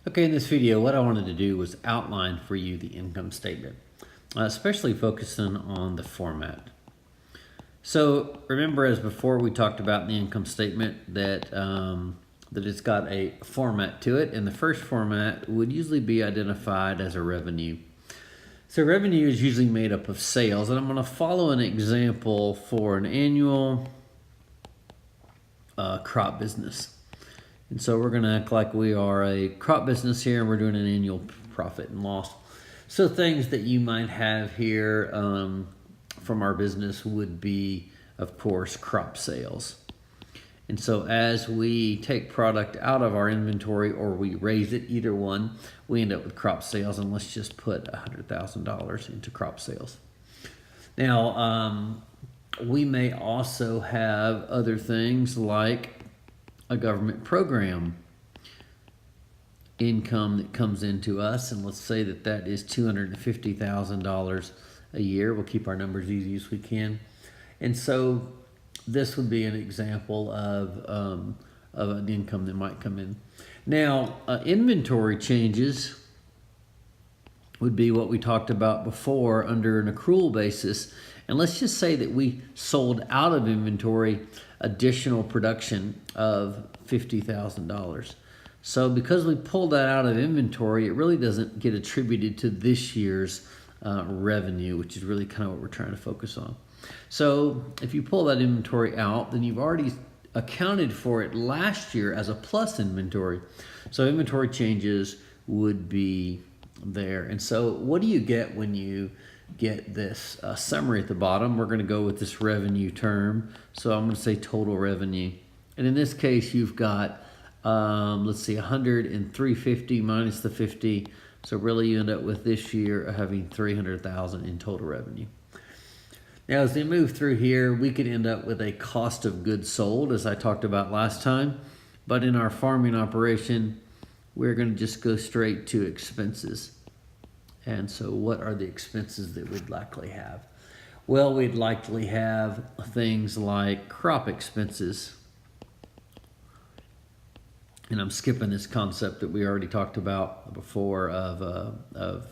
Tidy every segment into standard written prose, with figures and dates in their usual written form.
Okay, in this video, what I wanted to do was outline for you the income statement, especially focusing on the format. So remember, as before, we talked about in the income statement that that it's got a format to it, and the first format would usually be identified as a revenue. So revenue is usually made up of sales, and I'm going to follow an example for an annual crop business. And so we're going to act like we are a crop business here, and we're doing an annual profit and loss. So things that you might have here from our business would be, of course, crop sales. And so as we take product out of our inventory or we raise it, either one, we end up with crop sales, and let's just put $100,000 into crop sales. Now, we may also have other things like a government program income that comes into us, and let's say that that is $250,000 a year. We'll keep our numbers easy as we can. And so this would be an example of an income that might come in. Now, inventory changes would be what we talked about before under an accrual basis. And let's just say that we sold out of inventory additional production of $50,000. So because we pulled that out of inventory, it really doesn't get attributed to this year's revenue, which is really kind of what we're trying to focus on. So if you pull that inventory out, then you've already accounted for it last year as a plus inventory. So inventory changes would be there. And so what do you get when you get this summary at the bottom? We're going to go with this revenue term. So I'm going to say total revenue. And in this case, you've got, let's see, 100 and 350 minus the 50. So really you end up with this year having 300,000 in total revenue. Now, as we move through here, we could end up with a cost of goods sold, as I talked about last time. But in our farming operation, we're going to just go straight to expenses. And so what are the expenses that we'd likely have? Well, we'd likely have things like crop expenses. And I'm skipping this concept that we already talked about before of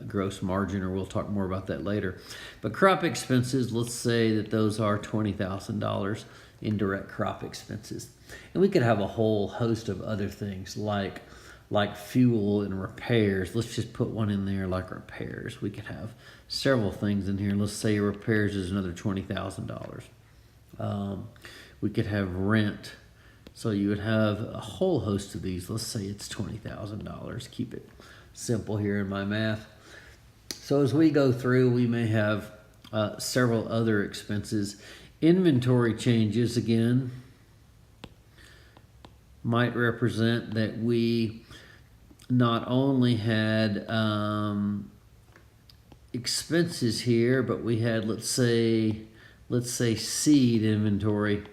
gross margin, or we'll talk more about that later. But crop expenses, let's say that those are $20,000 in direct crop expenses. And we could have a whole host of other things like fuel and repairs. Let's just put one in there like repairs. We could have several things in here. Let's say repairs is another $20,000. We could have rent. So you would have a whole host of these. Let's say it's $20,000. Keep it simple here in my math. So as we go through, we may have several other expenses. Inventory changes, again, might represent that we not only had expenses here, but we had, let's say seed inventory.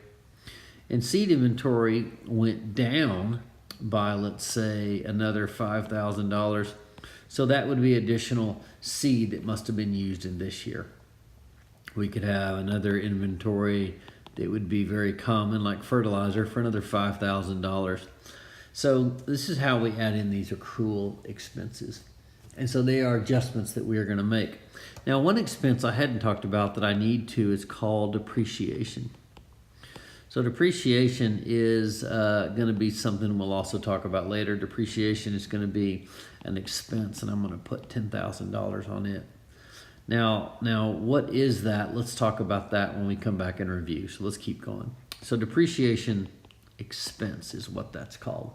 And seed inventory went down by, let's say, another $5,000. So that would be additional seed that must have been used in this year. We could have another inventory that would be very common, like fertilizer, for another $5,000. So this is how we add in these accrual expenses. And so they are adjustments that we are going to make. Now, one expense I hadn't talked about that I need to is called depreciation. So depreciation is going to be something we'll also talk about later. Depreciation is going to be an expense, and I'm going to put $10,000 on it. Now, what is that? Let's talk about that when we come back and review. So let's keep going. So depreciation expense is what that's called.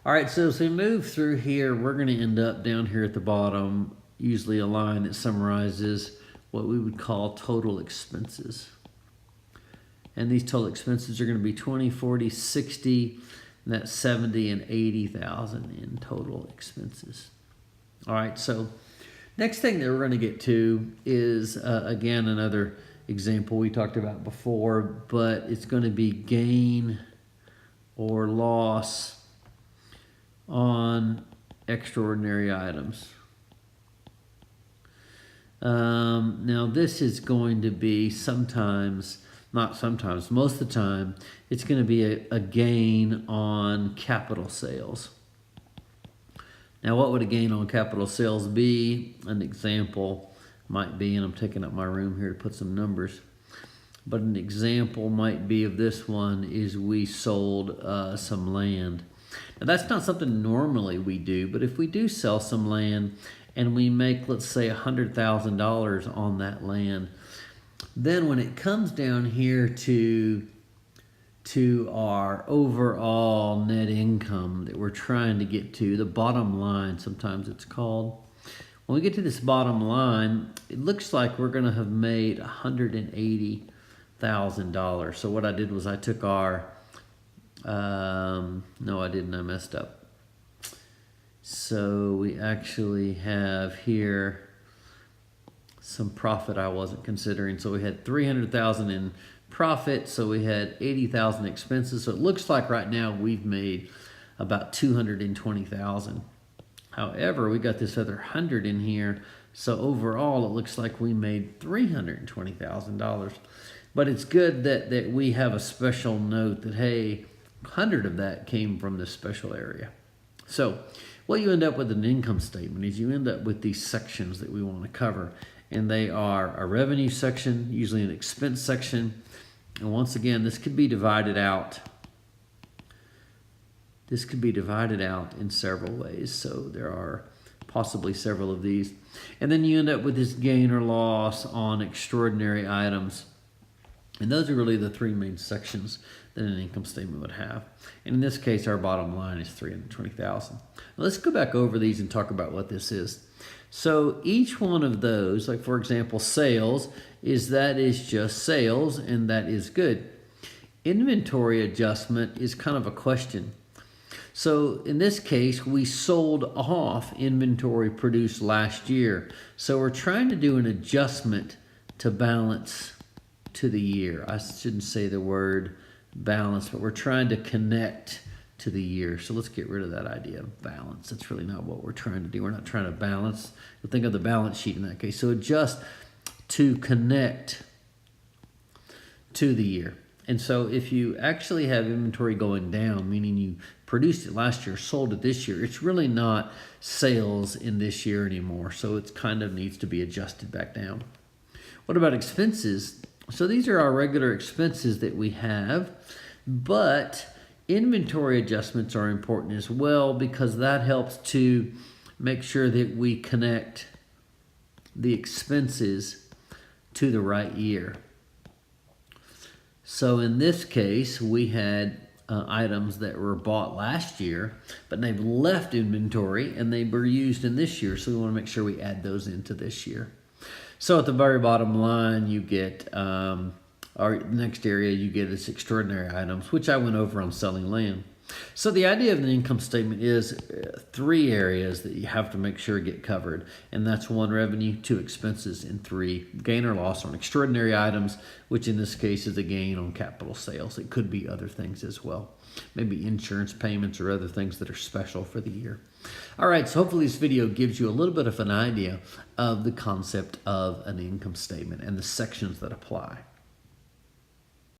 All right, so as we move through here, we're going to end up down here at the bottom, usually a line that summarizes what we would call total expenses. And these total expenses are going to be 20, 40, 60, and that's 70 and 80,000 in total expenses. All right, so next thing that we're going to get to is, again, another example we talked about before, but it's going to be gain or loss on extraordinary items. Now, this is going to be most of the time, it's going to be a gain on capital sales. Now, what would a gain on capital sales be? An example might be, and I'm taking up my room here to put some numbers, but an example might be of this one is we sold some land. Now, that's not something normally we do, but if we do sell some land and we make, let's say, $100,000 on that land, then when it comes down here to our overall net income that we're trying to get to, the bottom line, sometimes it's called. When we get to this bottom line, it looks like we're going to have made $180,000. So what I did was I took our, no, I didn't, I messed up. So we actually have here some profit I wasn't considering. So we had 300,000 in profit, so we had 80,000 expenses. So it looks like right now we've made about 220,000. However, we got this other 100 in here, so overall it looks like we made $320,000. But it's good that we have a special note that, hey, 100 of that came from this special area. So what you end up with an income statement is you end up with these sections that we want to cover. And they are a revenue section, usually an expense section. And once again, this could be divided out. This could be divided out in several ways. So there are possibly several of these. And then you end up with this gain or loss on extraordinary items. And those are really the three main sections that an income statement would have. And in this case, our bottom line is $320,000. Let's go back over these and talk about what this is. So each one of those, like for example, sales, that is just sales, and that is good. Inventory adjustment is kind of a question. So in this case, we sold off inventory produced last year. So we're trying to do an adjustment to balance to the year. I shouldn't say the word balance, but we're trying to connect to the year. So let's get rid of that idea of balance. That's really not what we're trying to do. We're not trying to balance. You'll think of the balance sheet in that case. So adjust to connect to the year. And so if you actually have inventory going down, meaning you produced it last year, sold it this year, it's really not sales in this year anymore. So it kind of needs to be adjusted back down. What about expenses? So these are our regular expenses that we have, but inventory adjustments are important as well because that helps to make sure that we connect the expenses to the right year. So in this case, we had items that were bought last year, but they've left inventory and they were used in this year. So we want to make sure we add those into this year. So at the very bottom line, you get our next area you get is extraordinary items, which I went over on selling land. So the idea of an income statement is three areas that you have to make sure get covered. And that's 1, revenue, 2, expenses, and 3, gain or loss on extraordinary items, which in this case is a gain on capital sales. It could be other things as well. Maybe insurance payments or other things that are special for the year. All right, so hopefully this video gives you a little bit of an idea of the concept of an income statement and the sections that apply.